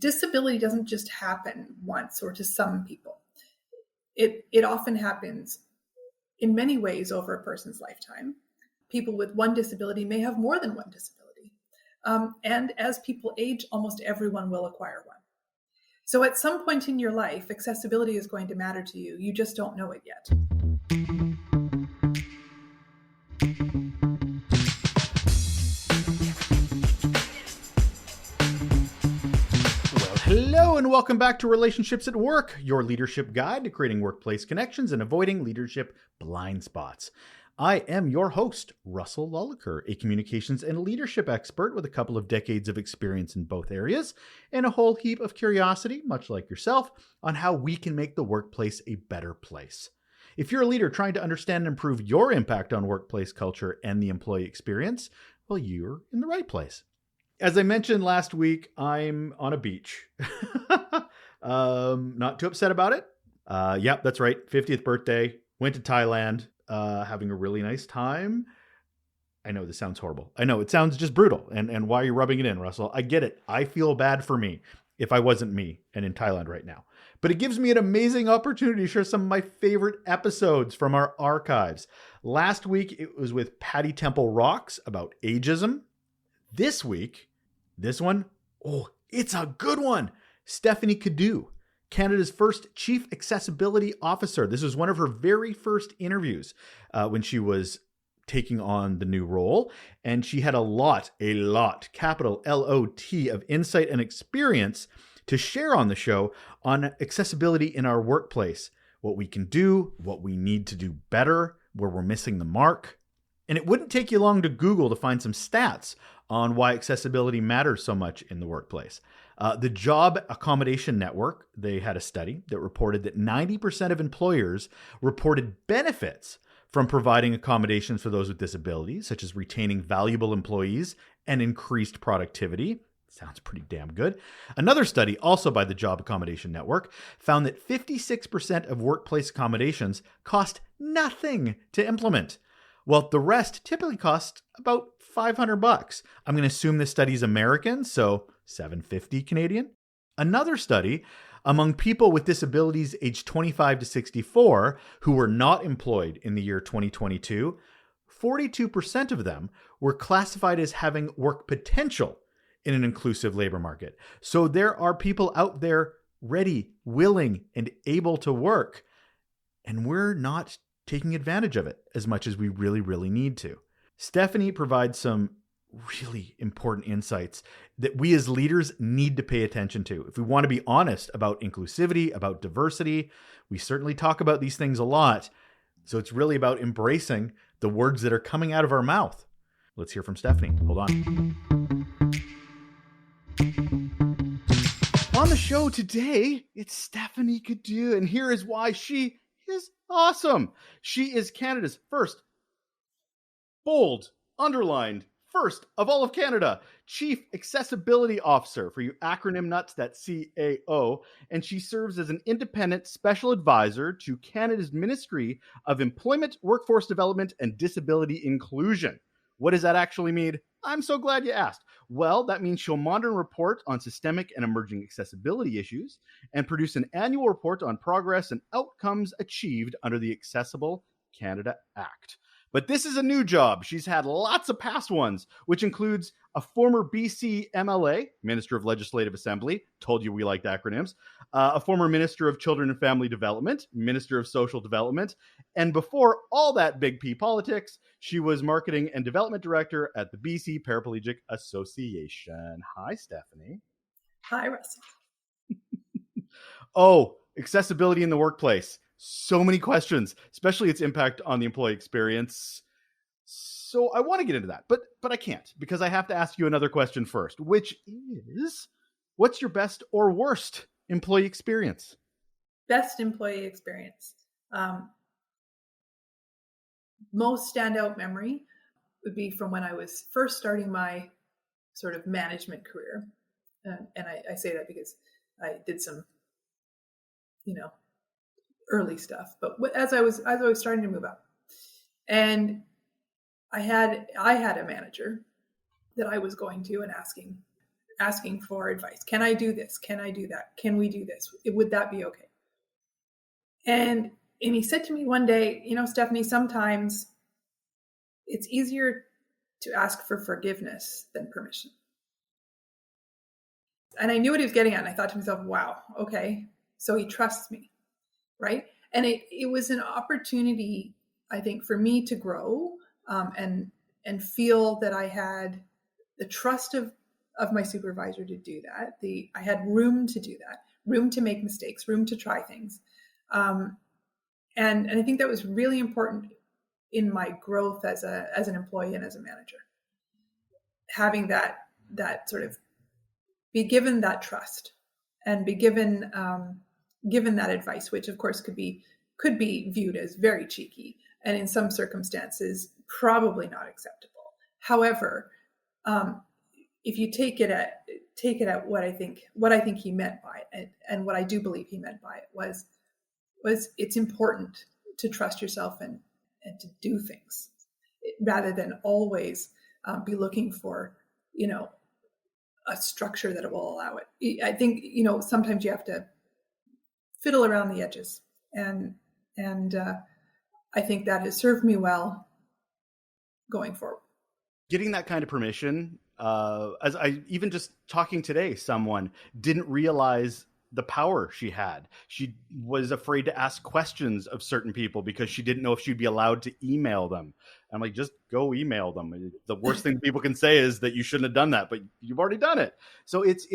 disability doesn't just happen once or to some people. It often happens in many ways over a person's lifetime. People with one disability may have more than one disability. And as people age, almost everyone will acquire one. So at some point in your life, accessibility is going to matter to you. You just don't know it yet. Hello and welcome back to Relationships at Work, your leadership guide to creating workplace connections and avoiding leadership blind spots. I am your host, Russel, a communications and leadership expert with a couple of decades of experience in both areas and a whole heap of curiosity, much like yourself, on how we can make the workplace a better place. If you're a leader trying to understand and improve your impact on workplace culture and the employee experience, well, you're in the right place. As I mentioned last week, I'm on a beach. Not too upset about it. Yep, that's right. 50th birthday. Went to Thailand, having a really nice time. I know this sounds horrible. I know it sounds just brutal. And why are you rubbing it in, Russell? I get it. I feel bad for me if I wasn't me and in Thailand right now. But it gives me an amazing opportunity to share some of my favorite episodes from our archives. Last week, it was with Patty Temple Rocks about ageism. This week, this one, it's a good one. Stephanie Cadieux, Canada's first Chief Accessibility Officer. This was one of her very first interviews when she was taking on the new role. And she had a lot, capital L-O-T, of insight and experience to share on the show on accessibility in our workplace, what we can do, what we need to do better, where we're missing the mark. And it wouldn't take you long to Google to find some stats on why accessibility matters so much in the workplace. The Job Accommodation Network, they had a study that reported that 90% of employers reported benefits from providing accommodations for those with disabilities, such as retaining valuable employees and increased productivity. Sounds pretty damn good. Another study, also by the Job Accommodation Network, found that 56% of workplace accommodations cost nothing to implement. Well, the rest typically cost about $500. I'm going to assume this study is American, so $750 Canadian. Another study among people with disabilities aged 25 to 64 who were not employed in the year 2022, 42% of them were classified as having work potential in an inclusive labor market. So there are people out there ready, willing, and able to work, and we're not taking advantage of it as much as we really, really need to. Stephanie provides some really important insights that we as leaders need to pay attention to. If we want to be honest about inclusivity, about diversity, we certainly talk about these things a lot. So it's really about embracing the words that are coming out of our mouth. Let's hear from Stephanie. Hold on. On the show today, it's Stephanie Cadieux, and here is why she is awesome. She is Canada's first, bold, underlined, first of all of Canada, Chief Accessibility Officer. For you acronym nuts, that's CAO. And she serves as an independent special advisor to Canada's Ministry of Employment, Workforce Development, and Disability Inclusion. What does that actually mean? I'm so glad you asked. Well, that means she'll monitor and report on systemic and emerging accessibility issues and produce an annual report on progress and outcomes achieved under the Accessible Canada Act. But this is a new job. She's had lots of past ones, which includes a former BC MLA, Minister of Legislative Assembly, told you we liked acronyms, a former Minister of Children and Family Development, Minister of Social Development, and before all that big P politics, she was Marketing and Development Director at the BC Paraplegic Association. Hi, Stephanie. Hi, Russell. Accessibility in the workplace. So many questions, especially its impact on the employee experience. So I want to get into that, but I can't, because I have to ask you another question first, which is, what's your best or worst employee experience? Best employee experience. Most standout memory would be from when I was first starting my sort of management career. And I say that because I did some, early stuff, but as I was starting to move up, and I had a manager that I was going to and asking asking for advice. Can I do this? Can I do that? Can we do this? Would that be okay? And he said to me one day, Stephanie, sometimes it's easier to ask for forgiveness than permission. And I knew what he was getting at. And I thought to myself, wow, okay, so he trusts me, right? And it was an opportunity, I think, for me to grow and feel that I had the trust of my supervisor to do that. I had room to do that, room to make mistakes, room to try things. And I think that was really important in my growth as an employee and as a manager. Having that sort of be given that trust and be given that advice, which of course could be viewed as very cheeky and in some circumstances probably not acceptable. However, if you take it at what I think he meant by it, and what I do believe he meant by it was it's important to trust yourself and to do things rather than always be looking for, a structure that will allow it. I think, sometimes you have to fiddle around the edges, and I think that has served me well going forward. Getting that kind of permission, as I even just talking today, someone didn't realize the power she had. She was afraid to ask questions of certain people because she didn't know if she'd be allowed to email them. I'm like, just go email them. The worst thing people can say is that you shouldn't have done that, but you've already done it. So it's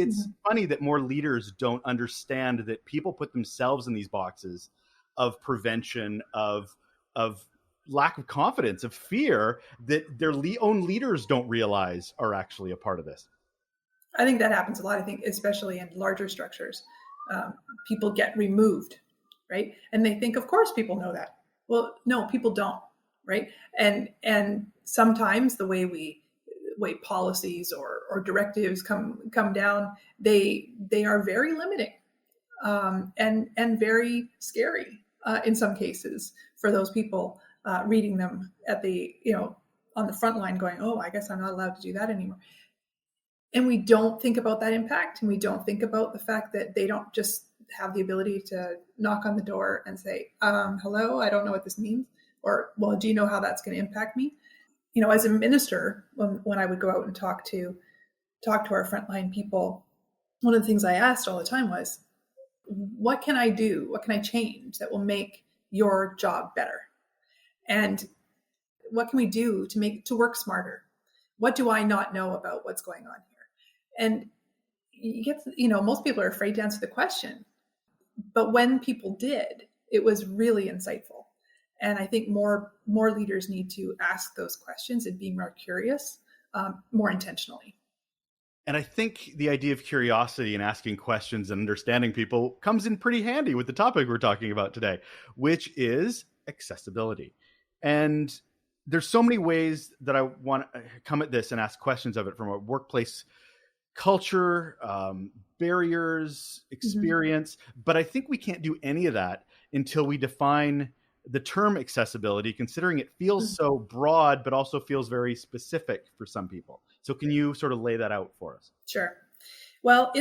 funny that more leaders don't understand that people put themselves in these boxes of prevention, of lack of confidence, of fear that their own leaders don't realize are actually a part of this. I think that happens a lot. I think especially in larger structures, people get removed, right? And they think, of course, people know that. Well, no, people don't, right? And sometimes the way policies or directives come down, they are very limiting and very scary in some cases for those people reading them at the on the front line, going, oh, I guess I'm not allowed to do that anymore. And we don't think about that impact, and we don't think about the fact that they don't just have the ability to knock on the door and say, hello, I don't know what this means. Or, well, do you know how that's going to impact me? As a minister, when I would go out and talk to our frontline people, one of the things I asked all the time was, what can I do? What can I change that will make your job better? And what can we do to work smarter? What do I not know about what's going on here? And most people are afraid to answer the question. But when people did, it was really insightful. And I think more leaders need to ask those questions and be more curious, more intentionally. And I think the idea of curiosity and asking questions and understanding people comes in pretty handy with the topic we're talking about today, which is accessibility. And there's so many ways that I want to come at this and ask questions of it, from a workplace culture, barriers, experience. But I think we can't do any of that until we define the term accessibility, considering it feels so broad, but also feels very specific for some people. So can you sort of lay that out for us? Sure. Well,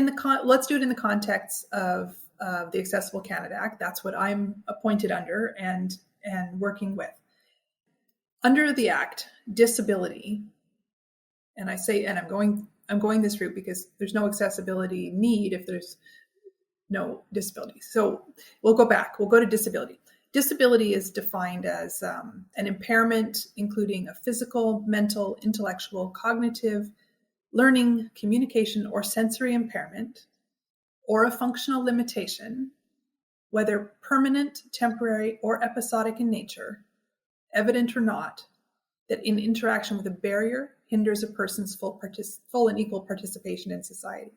let's do it in the context of the Accessible Canada Act. That's what I'm appointed under and working with. Under the Act, disability, and I'm going this route because there's no accessibility need if there's no disability. So we'll go back. We'll go to disability. Disability is defined as an impairment including a physical, mental, intellectual, cognitive, learning, communication, or sensory impairment, or a functional limitation, whether permanent, temporary, or episodic in nature, evident or not, that in interaction with a barrier hinders a person's full and equal participation in society.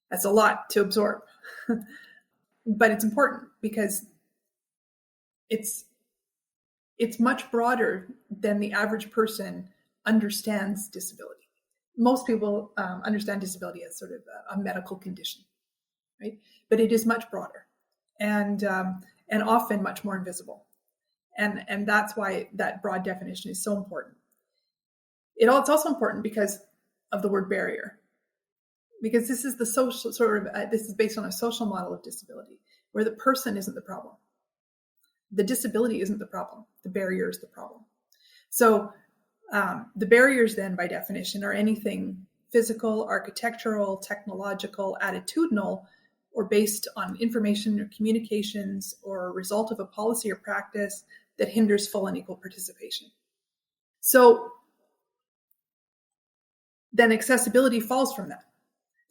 That's a lot to absorb, but it's important because it's much broader than the average person understands disability. Most people understand disability as sort of a medical condition, right? But it is much broader and often much more invisible. And that's why that broad definition is so important. It's also important because of the word barrier. because this is the social sort of, this is based on a social model of disability where the person isn't the problem. The disability isn't the problem. The barrier is the problem. So the barriers then by definition are anything physical, architectural, technological, attitudinal, or based on information or communications or a result of a policy or practice that hinders full and equal participation. So then accessibility falls from that.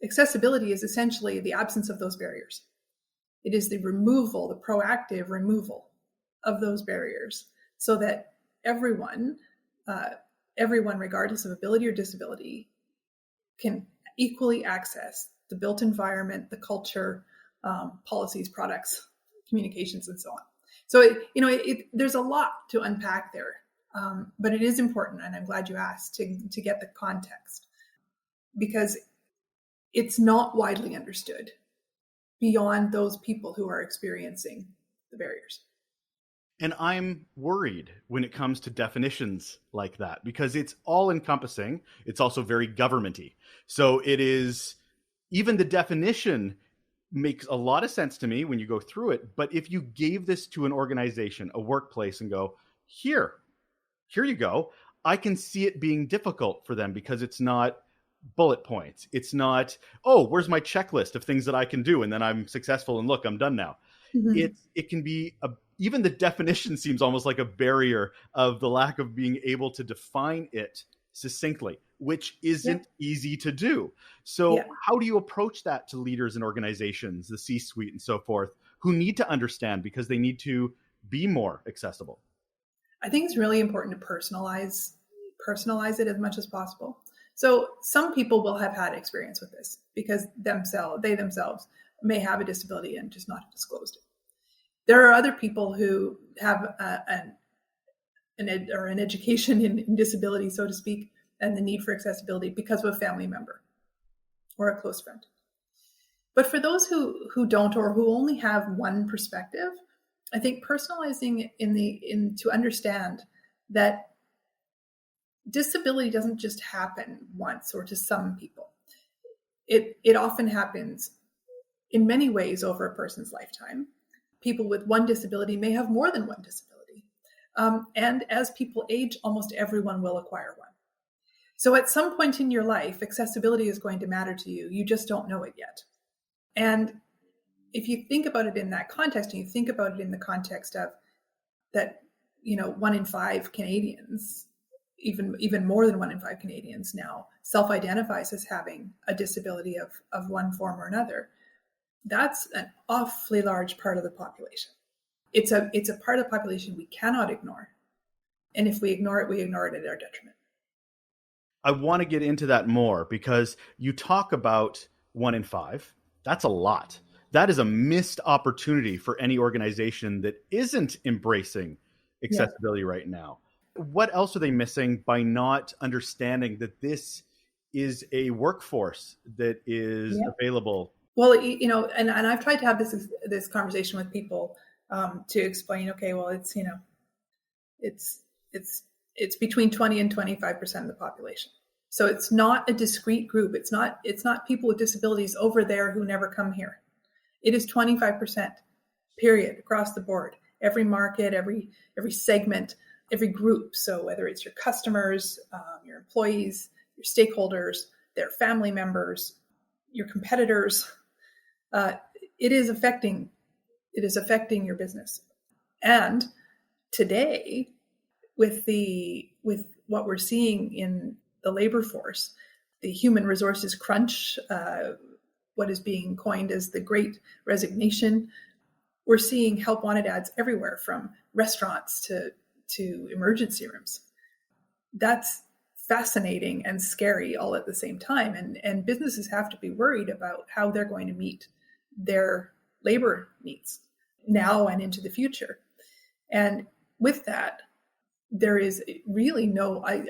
Accessibility is essentially the absence of those barriers. It is the removal, the proactive removal of those barriers so that everyone, regardless of ability or disability, can equally access the built environment, the culture, policies, products, communications, and so on. So, there's a lot to unpack there, but it is important, and I'm glad you asked, to get the context, because it's not widely understood beyond those people who are experiencing the barriers. And I'm worried when it comes to definitions like that, because it's all encompassing. It's also very governmenty. So it is, even the definition makes a lot of sense to me when you go through it. But if you gave this to an organization, a workplace, and go, here you go, I can see it being difficult for them because it's not bullet points. It's not, oh, where's my checklist of things that I can do? And then I'm successful and look, I'm done now. Mm-hmm. It can be even the definition seems almost like a barrier of the lack of being able to define it succinctly, which isn't easy to do. So how do you approach that to leaders and organizations, the C-suite and so forth, who need to understand because they need to be more accessible? I think it's really important to personalize it as much as possible. So some people will have had experience with this because they themselves may have a disability and just not have disclosed it. There are other people who have an education in disability, so to speak, and the need for accessibility because of a family member or a close friend. But for those who don't, or who only have one perspective, I think personalizing to understand that disability doesn't just happen once or to some people. It often happens in many ways over a person's lifetime. People with one disability may have more than one disability. And as people age, almost everyone will acquire one. So at some point in your life, accessibility is going to matter to you. You just don't know it yet. And if you think about it in that context, and you think about it in the context of that, 1 in 5 Canadians, even more than 1 in 5 Canadians now self-identifies as having a disability of one form or another, that's an awfully large part of the population. It's a part of the population we cannot ignore. And if we ignore it at our detriment. I want to get into that more because you talk about 1 in 5. That's a lot. That is a missed opportunity for any organization that isn't embracing accessibility right now. What else are they missing by not understanding that this is a workforce that is available? Well, and I've tried to have this conversation with people to explain, okay, well, it's between 20 and 25% of the population. So it's not a discrete group. It's not people with disabilities over there who never come here. It is 25%, period, across the board. Every market, every segment, every group. So whether it's your customers, your employees, your stakeholders, their family members, your competitors, it is affecting your business. And today, with what we're seeing in the labor force, the human resources crunch, what is being coined as the Great Resignation, we're seeing help wanted ads everywhere, from restaurants to emergency rooms. That's fascinating and scary all at the same time. And businesses have to be worried about how they're going to meet their labor needs now and into the future. And with that, there is really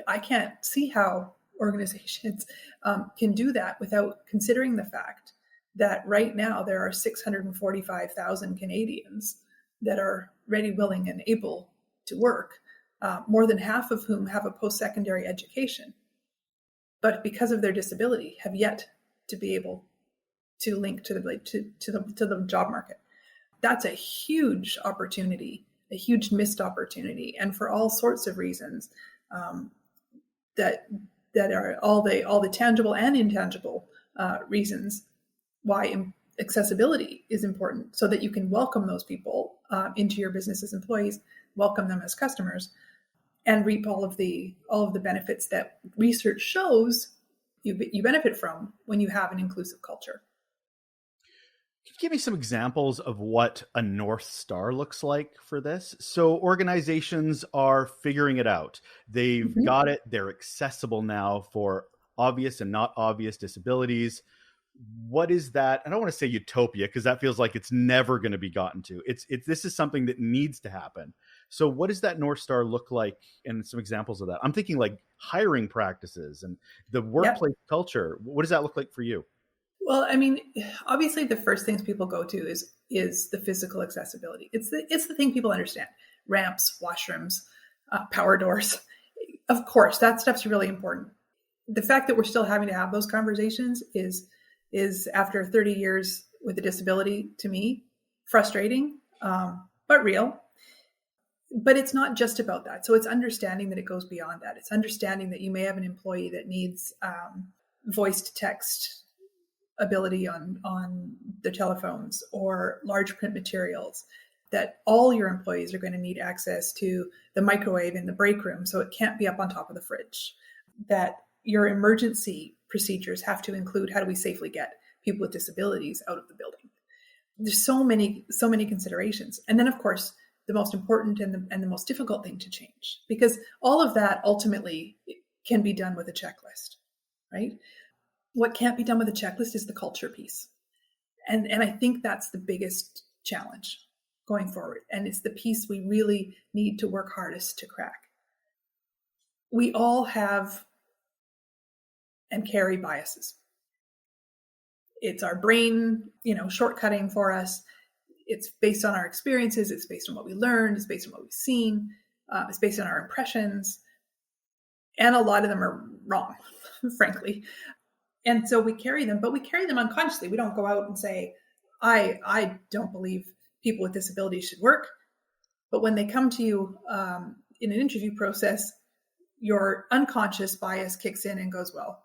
I can't see how organizations can do that without considering the fact that right now there are 645,000 Canadians that are ready, willing, and able to work, more than half of whom have a post-secondary education, but because of their disability have yet to be able to link to the job market. That's a huge opportunity, a huge missed opportunity, and for all sorts of reasons, that are all the tangible and intangible reasons why accessibility is important, so that you can welcome those people into your business as employees, welcome them as customers, and reap all of the benefits that research shows you benefit from when you have an inclusive culture. Can you give me some examples of what a North Star looks like for this? So organizations are figuring it out. They've got it. They're accessible now for obvious and not obvious disabilities. What is that? I don't want to say utopia, because that feels like it's never going to be gotten to. This is something that needs to happen. So what does that North Star look like, and some examples of that? I'm thinking like hiring practices and the workplace culture. What does that look like for you? Well, I mean, obviously the first things people go to is the physical accessibility. It's the thing people understand: ramps, washrooms, power doors. Of course, that stuff's really important. The fact that we're still having to have those conversations is after 30 years with a disability, to me, frustrating, but real. But it's not just about that. So it's understanding that it goes beyond that. It's understanding that you may have an employee that needs voice to text ability on their telephones, or large print materials, that all your employees are going to need access to the microwave in the break room, so it can't be up on top of the fridge, that your emergency procedures have to include how do we safely get people with disabilities out of the building. There's so many considerations. And then, of course, the most important and the most difficult thing to change, because all of that ultimately can be done with a checklist, right? What can't be done with a checklist is the culture piece. And I think that's the biggest challenge going forward. And it's the piece we really need to work hardest to crack. We all have and carry biases. It's our brain, shortcutting for us. It's based on our experiences. It's based on what we learned. It's based on what we've seen. It's based on our impressions. And a lot of them are wrong, frankly. And so we carry them, but we carry them unconsciously. We don't go out and say, I don't believe people with disabilities should work. But when they come to you in an interview process, your unconscious bias kicks in and goes, well,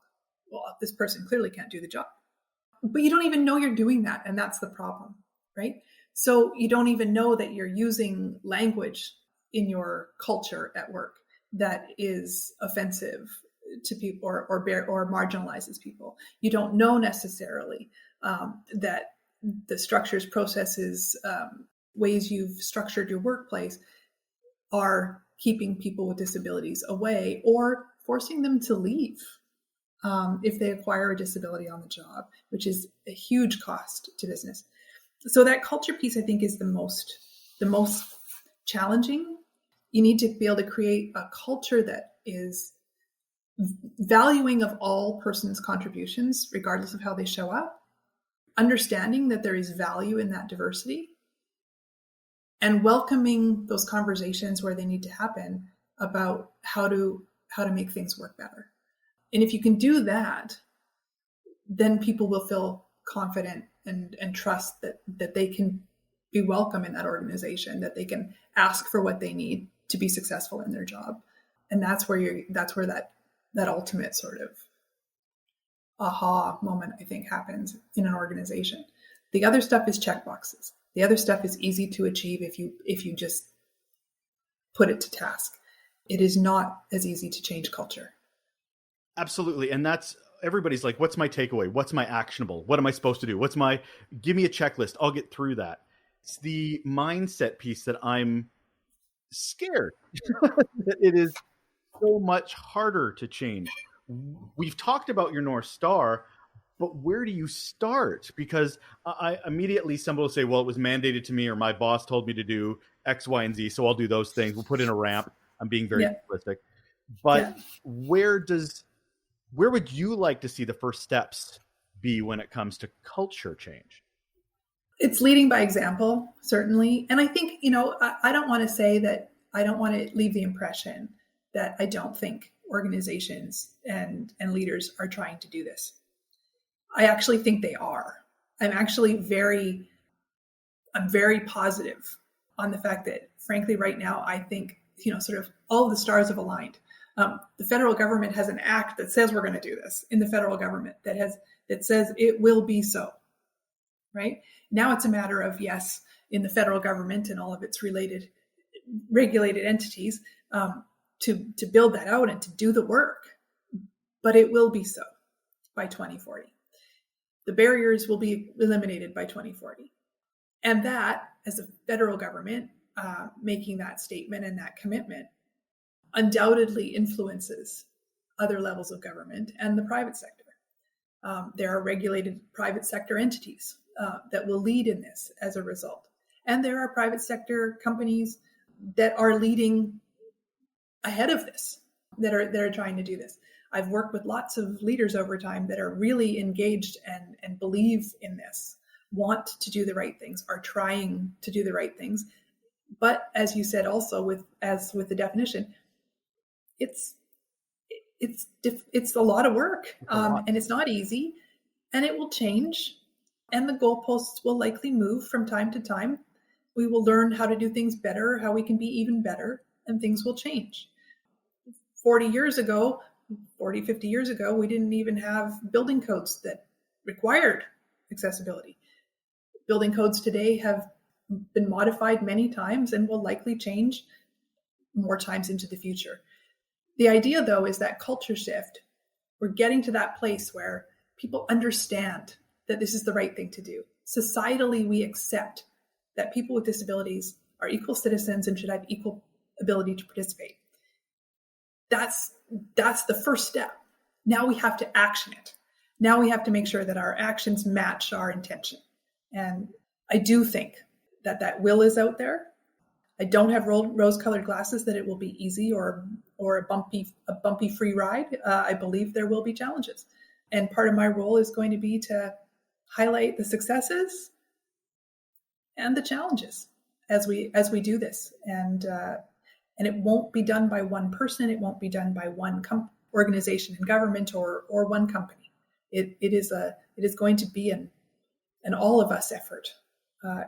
this person clearly can't do the job. But you don't even know you're doing that. And that's the problem, right? So you don't even know that you're using language in your culture at work that is offensive to people or marginalizes people. You don't know necessarily that the structures, processes, ways you've structured your workplace are keeping people with disabilities away or forcing them to leave if they acquire a disability on the job, which is a huge cost to business. So that culture piece, I think, is the most challenging. You need to be able to create a culture that is valuing of all persons' contributions, regardless of how they show up, understanding that there is value in that diversity, and welcoming those conversations where they need to happen about how to make things work better. And if you can do that, then people will feel confident and trust that they can be welcome in that organization, that they can ask for what they need to be successful in their job. And that's where that ultimate sort of aha moment, I think, happens in an organization. The other stuff is checkboxes. The other stuff is easy to achieve if you just put it to task. It is not as easy to change culture. Absolutely. And that's, everybody's like, what's my takeaway? What's my actionable? What am I supposed to do? Give me a checklist. I'll get through that. It's the mindset piece that I'm scared. It is so much harder to change. We've talked about your North Star, but where do you start? Because I immediately, somebody will say, well, it was mandated to me, or my boss told me to do X, Y, and Z, so I'll do those things. We'll put in a ramp. I'm being very simplistic. But where would you like to see the first steps be when it comes to culture change? It's leading by example, certainly. And I think, I don't want to say that, I don't want to leave the impression that I don't think organizations and leaders are trying to do this. I actually think they are. I'm actually I'm very positive on the fact that, frankly, right now, I think, sort of all of the stars have aligned. The federal government has an act that says we're going to do this in the federal government that says it will be so, right? Now it's a matter of, yes, in the federal government and all of its related regulated entities, to build that out and to do the work, but it will be so by 2040. The barriers will be eliminated by 2040. And that, as a federal government, making that statement and that commitment undoubtedly influences other levels of government and the private sector. There are regulated private sector entities that will lead in this as a result. And there are private sector companies that are leading ahead of this, that are trying to do this. I've worked with lots of leaders over time that are really engaged and believe in this, want to do the right things, are trying to do the right things. But as you said, also with the definition, it's a lot of work, and it's not easy, and it will change, and the goalposts will likely move from time to time. We will learn how to do things better, how we can be even better, and things will change. 50 years ago, we didn't even have building codes that required accessibility. Building codes today have been modified many times and will likely change more times into the future. The idea, though, is that culture shift. We're getting to that place where people understand that this is the right thing to do. Societally, we accept that people with disabilities are equal citizens and should have equal ability to participate. That's the first step. Now we have to action it. Now we have to make sure that our actions match our intention. And I do think that will is out there. I don't have rose-colored glasses that it will be easy or a bumpy free ride. I believe there will be challenges. And part of my role is going to be to highlight the successes and the challenges as we do this. And it won't be done by one person. It won't be done by one organization in government or one company. It is going to be an all of us effort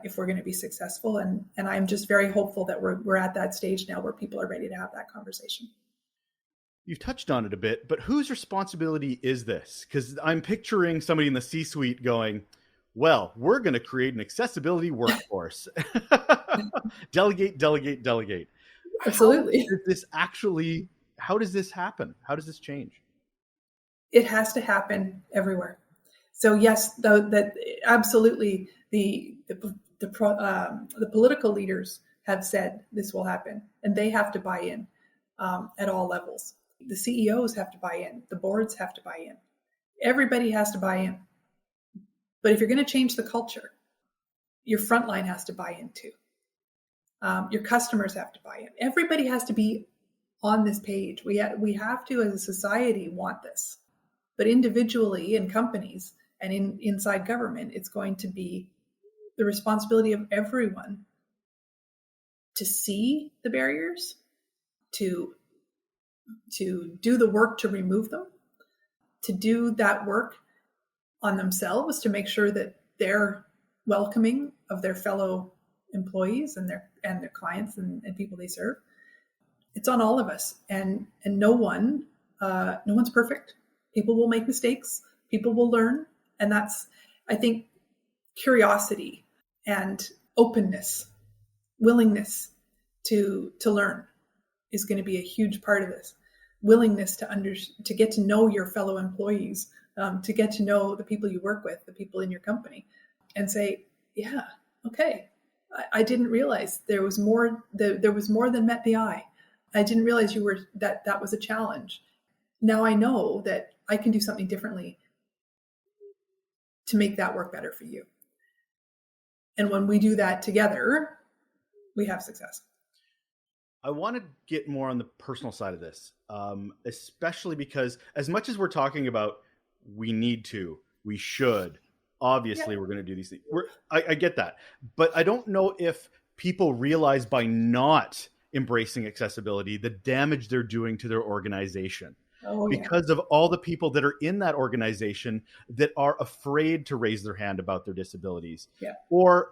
if we're going to be successful. And I'm just very hopeful that we're at that stage now where people are ready to have that conversation. You've touched on it a bit, but whose responsibility is this? Because I'm picturing somebody in the C-suite going, well, we're going to create an accessibility workforce. Delegate. Absolutely. How does this happen? How does this change? It has to happen everywhere. So yes, absolutely the political leaders have said this will happen, and they have to buy in at all levels. The CEOs have to buy in. The boards have to buy in. Everybody has to buy in. But if you're going to change the culture, your frontline has to buy in too. Your customers have to buy in. Everybody has to be on this page. We have to, as a society, want this. But individually in companies and inside government, it's going to be the responsibility of everyone to see the barriers, to do the work to remove them, to do that work on themselves to make sure that they're welcoming of their fellow employees and their clients and people they serve. It's on all of us, and no one's perfect. People will make mistakes. People will learn, and that's, I think, curiosity and openness, willingness to learn is going to be a huge part of this. Willingness to get to know your fellow employees, to get to know the people you work with, the people in your company, and say, yeah, okay, I didn't realize there was more than met the eye. I didn't realize that was a challenge. Now I know that I can do something differently to make that work better for you. And when we do that together, we have success. I want to get more on the personal side of this, especially because as much as we're talking about we should, obviously we're going to do these things. I get that. But I don't know if people realize by not embracing accessibility, the damage they're doing to their organization. Oh, yeah. because of all the people that are in that organization that are afraid to raise their hand about their disabilities. Yeah.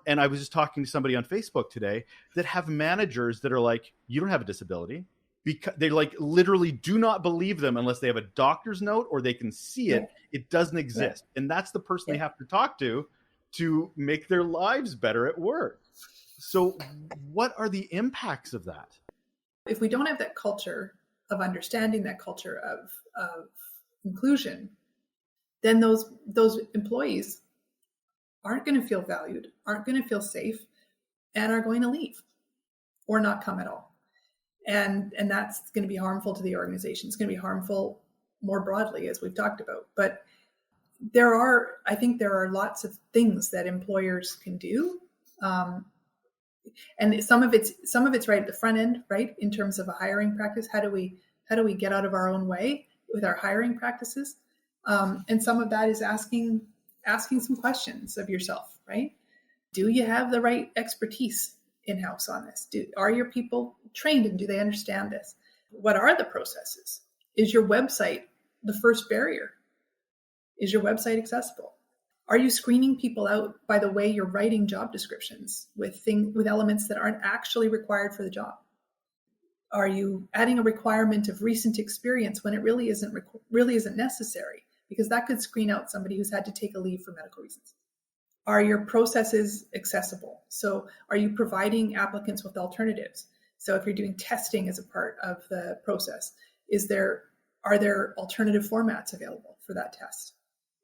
And I was just talking to somebody on Facebook today that have managers that are like, you don't have a disability, because they like literally do not believe them unless they have a doctor's note or they can see it. Yeah. It doesn't exist. Yeah. And that's the person they have to talk to make their lives better at work. So what are the impacts of that? If we don't have that culture of understanding, that culture of inclusion, then those employees aren't going to feel valued, aren't going to feel safe, and are going to leave or not come at all. And that's going to be harmful to the organization. It's going to be harmful more broadly, as we've talked about. But I think there are lots of things that employers can do. And some of it's right at the front end, right? In terms of a hiring practice, how do we get out of our own way with our hiring practices? And some of that is asking some questions of yourself, right? Do you have the right expertise in-house on this? Are your people trained and do they understand this? What are the processes? Is your website the first barrier? Is your website accessible? Are you screening people out by the way you're writing job descriptions with elements that aren't actually required for the job? Are you adding a requirement of recent experience when it really isn't necessary? Because that could screen out somebody who's had to take a leave for medical reasons. Are your processes accessible? So are you providing applicants with alternatives? So if you're doing testing as a part of the process, are there alternative formats available for that test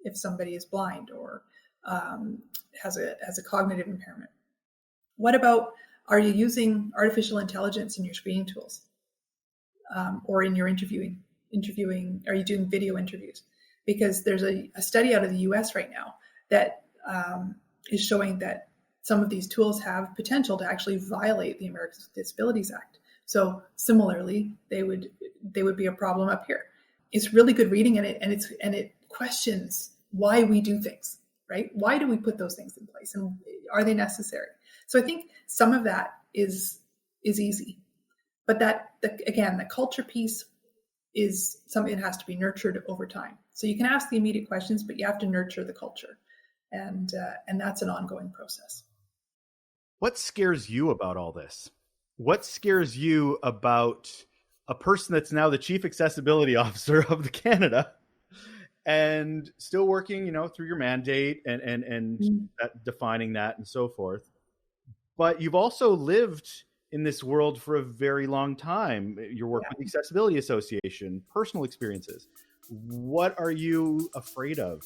if somebody is blind or has a cognitive impairment? What about, are you using artificial intelligence in your screening tools or in your interviewing? Are you doing video interviews? Because there's a study out of the US right now that is showing that some of these tools have potential to actually violate the Americans with Disabilities Act. So similarly, they would be a problem up here. It's really good reading, and it questions why we do things, right? Why do we put those things in place, and are they necessary? So I think some of that is easy, but the culture piece is something that has to be nurtured over time. So you can ask the immediate questions, but you have to nurture the culture, and that's an ongoing process. What scares you about all this? What scares you about a person that's now the chief accessibility officer of the Canada and still working, through your mandate and defining that and so forth? But you've also lived in this world for a very long time. Your work with the Accessibility Association, personal experiences. What are you afraid of?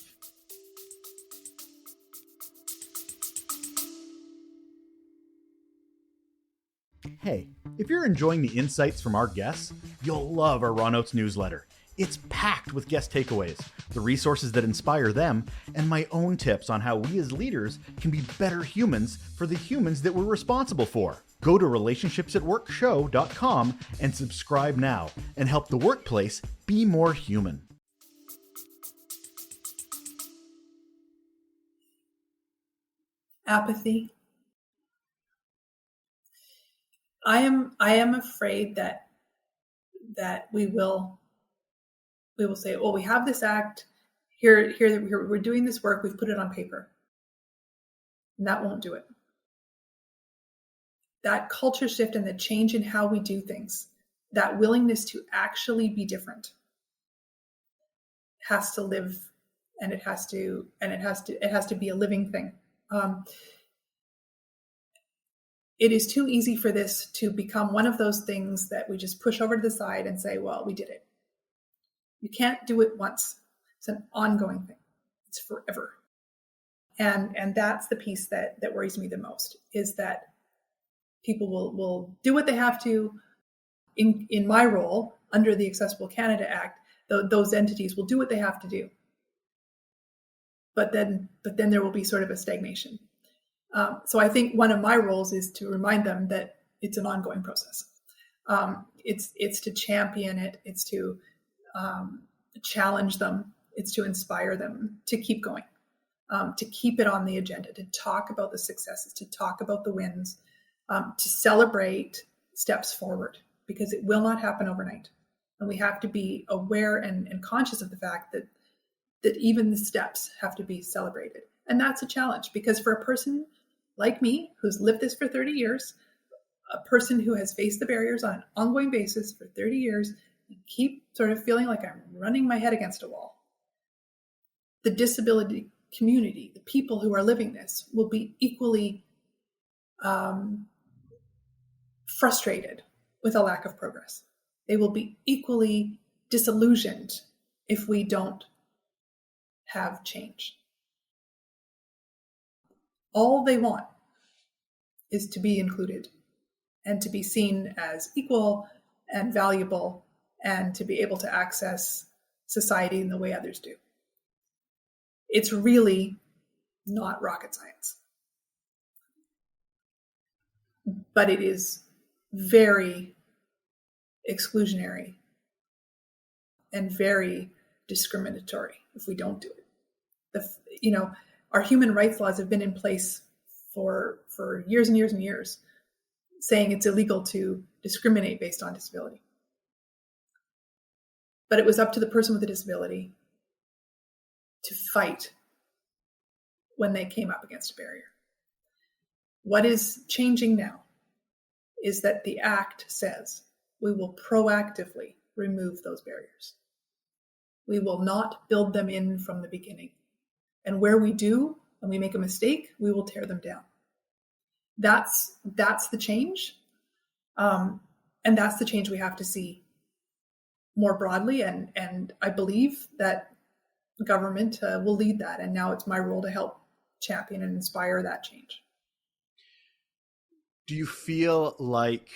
Hey, if you're enjoying the insights from our guests, you'll love our Raw Notes newsletter. It's packed with guest takeaways, the resources that inspire them, and my own tips on how we as leaders can be better humans for the humans that we're responsible for. Go to relationshipsatworkshow.com and subscribe now and help the workplace be more human. Apathy. I am afraid that we will say, "Oh, we have this act here. We're doing this work. We've put it on paper," and that won't do it. That culture shift and the change in how we do things, that willingness to actually be different, has to live, and it has to be a living thing. It is too easy for this to become one of those things that we just push over to the side and say, well, we did it. You can't do it once. It's an ongoing thing. It's forever. And that's the piece that worries me the most, is that people will do what they have to. In my role, under the Accessible Canada Act, those entities will do what they have to do. But then there will be sort of a stagnation. So I think one of my roles is to remind them that it's an ongoing process. It's to champion it. It's to challenge them. It's to inspire them to keep going, to keep it on the agenda, to talk about the successes, to talk about the wins, to celebrate steps forward, because it will not happen overnight. And we have to be aware and conscious of the fact that even the steps have to be celebrated. And that's a challenge, because for a person like me, who's lived this for 30 years, a person who has faced the barriers on an ongoing basis for 30 years, and keep sort of feeling like I'm running my head against a wall, the disability community, the people who are living this, will be equally frustrated with a lack of progress. They will be equally disillusioned if we don't have change. All they want is to be included and to be seen as equal and valuable and to be able to access society in the way others do. It's really not rocket science. But it is very exclusionary and very discriminatory if we don't do it. Our human rights laws have been in place for years and years and years, saying it's illegal to discriminate based on disability. But it was up to the person with a disability to fight when they came up against a barrier. What is changing now is that the Act says we will proactively remove those barriers. We will not build them in from the beginning. And where we do, and we make a mistake, we will tear them down. That's the change. And that's the change we have to see more broadly. And I believe that government will lead that. And now it's my role to help champion and inspire that change. Do you feel like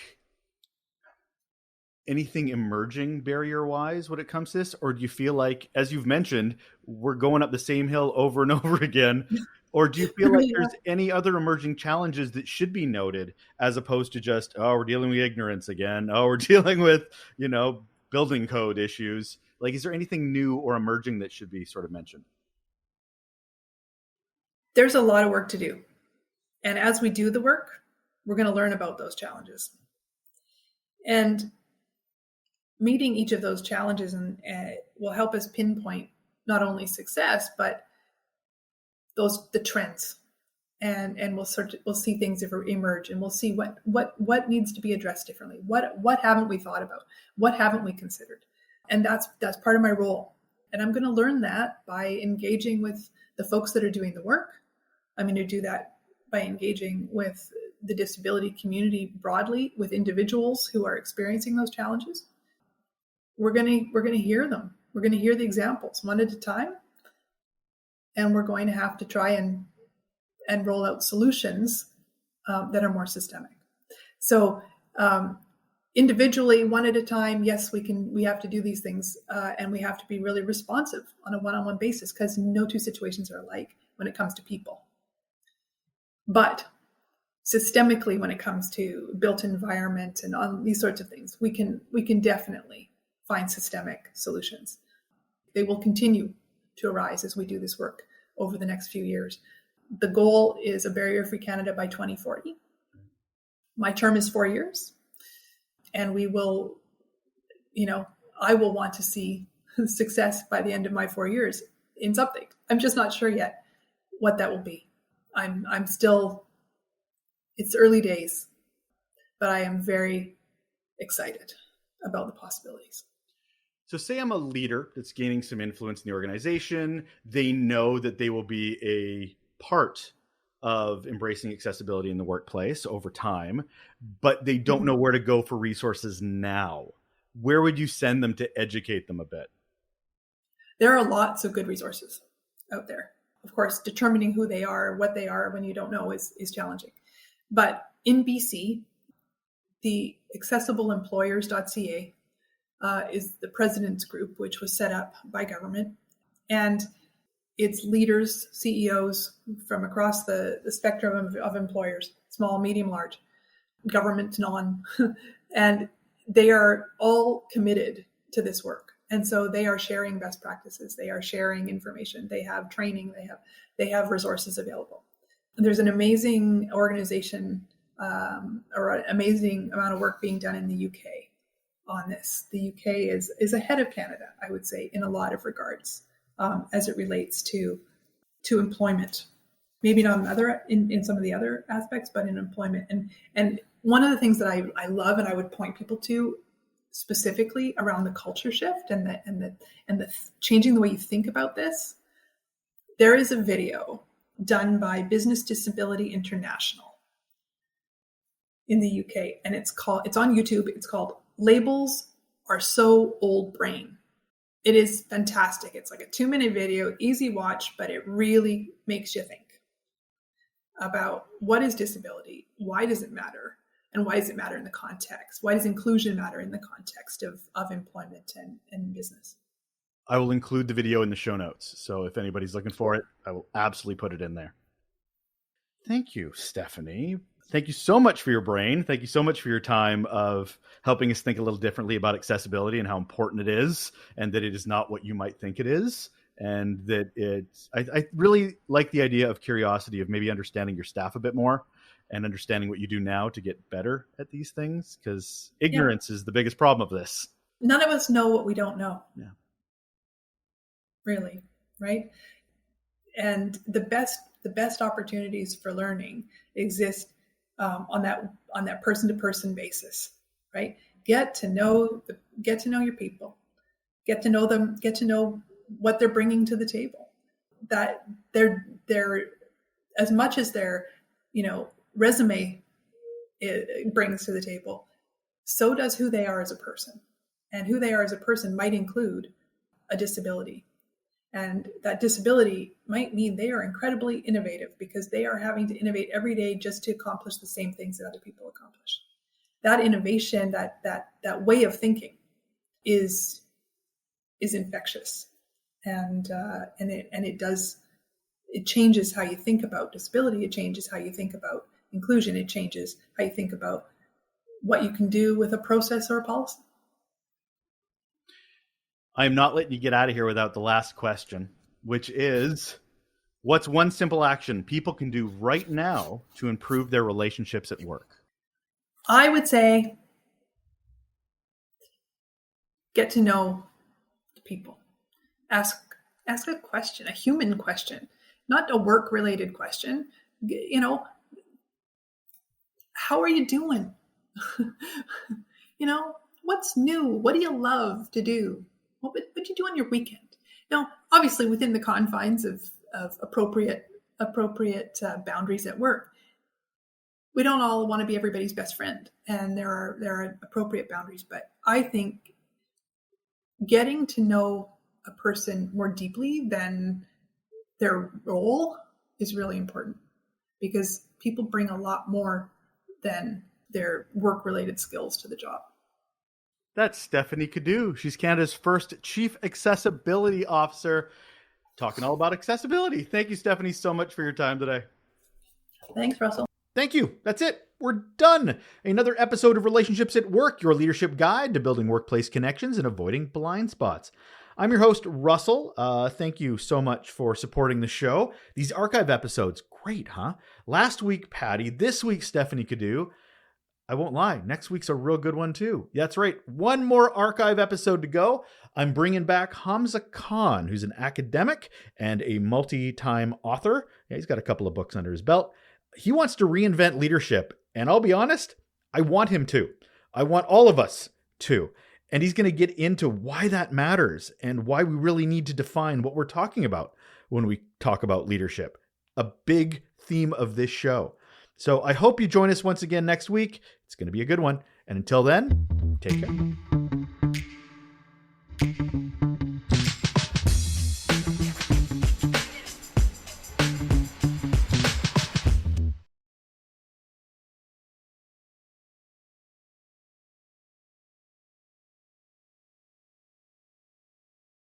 anything emerging barrier-wise when it comes to this? Or do you feel like, as you've mentioned, we're going up the same hill over and over again? Or do you feel like there's any other emerging challenges that should be noted, as opposed to just, oh, we're dealing with ignorance again. Oh, we're dealing with, building code issues. Like, is there anything new or emerging that should be sort of mentioned? There's a lot of work to do. And as we do the work, we're going to learn about those challenges. And meeting each of those challenges will help us pinpoint not only success, but the trends. And we'll see things emerge, and we'll see what needs to be addressed differently. What haven't we thought about? What haven't we considered? And that's part of my role. And I'm going to learn that by engaging with the folks that are doing the work. I'm going to do that by engaging with the disability community broadly, with individuals who are experiencing those challenges. We're going to hear them. We're going to hear the examples one at a time. And we're going to have to try and roll out solutions that are more systemic. So individually, one at a time, yes, we have to do these things, and we have to be really responsive on a one-on-one basis, because no two situations are alike when it comes to people. But systemically, when it comes to built environment and on these sorts of things, we can definitely find systemic solutions. They will continue to arise as we do this work over the next few years. The goal is a barrier-free Canada by 2040. My term is 4 years, and I will want to see success by the end of my 4 years in something. I'm just not sure yet what that will be. I'm still, it's early days, but I am very excited about the possibilities. So say I'm a leader that's gaining some influence in the organization. They know that they will be a part of embracing accessibility in the workplace over time, but they don't know where to go for resources now. Where would you send them to educate them a bit? There are lots of good resources out there. Of course, determining who they are, what they are when you don't know is challenging. But in BC, the accessibleemployers.ca is the president's group, which was set up by government. And it's leaders, CEOs from across the spectrum of employers, small, medium, large, government, non. And they are all committed to this work. And so they are sharing best practices. They are sharing information. They have training. They have resources available. And there's an amazing organization or an amazing amount of work being done in the UK on this. The UK is ahead of Canada, I would say, in a lot of regards, as it relates to employment. Maybe not in some of the other aspects, but in employment. And one of the things that I love and I would point people to specifically around the culture shift and the changing the way you think about this, there is a video done by Business Disability International in the UK, and it's on YouTube. It's called "Labels Are So Old Brain." It is fantastic. It's like a 2-minute video, easy watch, but it really makes you think about what is disability, why does it matter, and why does it matter in the context? Why does inclusion matter in the context of employment and business? I will include the video in the show notes. So if anybody's looking for it, I will absolutely put it in there. Thank you, Stephanie. Thank you so much for your brain. Thank you so much for your time of helping us think a little differently about accessibility and how important it is, and that it is not what you might think it is. And that I really like the idea of curiosity, of maybe understanding your staff a bit more and understanding what you do now to get better at these things, because ignorance is the biggest problem of this. None of us know what we don't know. Yeah. Really, right? And the best opportunities for learning exist on that person-to-person basis, right? Get to know your people, get to know them, get to know what they're bringing to the table. That they're as much as their resume it brings to the table, so does who they are as a person, and who they are as a person might include a disability. And that disability might mean they are incredibly innovative because they are having to innovate every day just to accomplish the same things that other people accomplish. That innovation, that way of thinking is infectious. And it changes how you think about disability. It changes how you think about inclusion. It changes how you think about what you can do with a process or a policy. I'm not letting you get out of here without the last question, which is, what's one simple action people can do right now to improve their relationships at work? I would say get to know the people. Ask a question, a human question, not a work-related question. How are you doing? What's new? What do you love to do? What would you do on your weekend? Now, obviously within the confines of appropriate boundaries at work. We don't all want to be everybody's best friend, and there are appropriate boundaries. But I think getting to know a person more deeply than their role is really important, because people bring a lot more than their work-related skills to the job. That's Stephanie Cadieux. She's Canada's first Chief Accessibility Officer, talking all about accessibility. Thank you, Stephanie, so much for your time today. Thanks, Russell. Thank you. That's it. We're done. Another episode of Relationships at Work, your leadership guide to building workplace connections and avoiding blind spots. I'm your host, Russell. Thank you so much for supporting the show. These archive episodes, great, huh? Last week, Patty. This week, Stephanie Cadieux. I won't lie, next week's a real good one too. Yeah, that's right. One more archive episode to go. I'm bringing back Hamza Khan, who's an academic and a multi-time author. Yeah, he's got a couple of books under his belt. He wants to reinvent leadership. And I'll be honest, I want him to. I want all of us to. And he's going to get into why that matters and why we really need to define what we're talking about when we talk about leadership. A big theme of this show. So I hope you join us once again next week. It's going to be a good one. And until then, take care.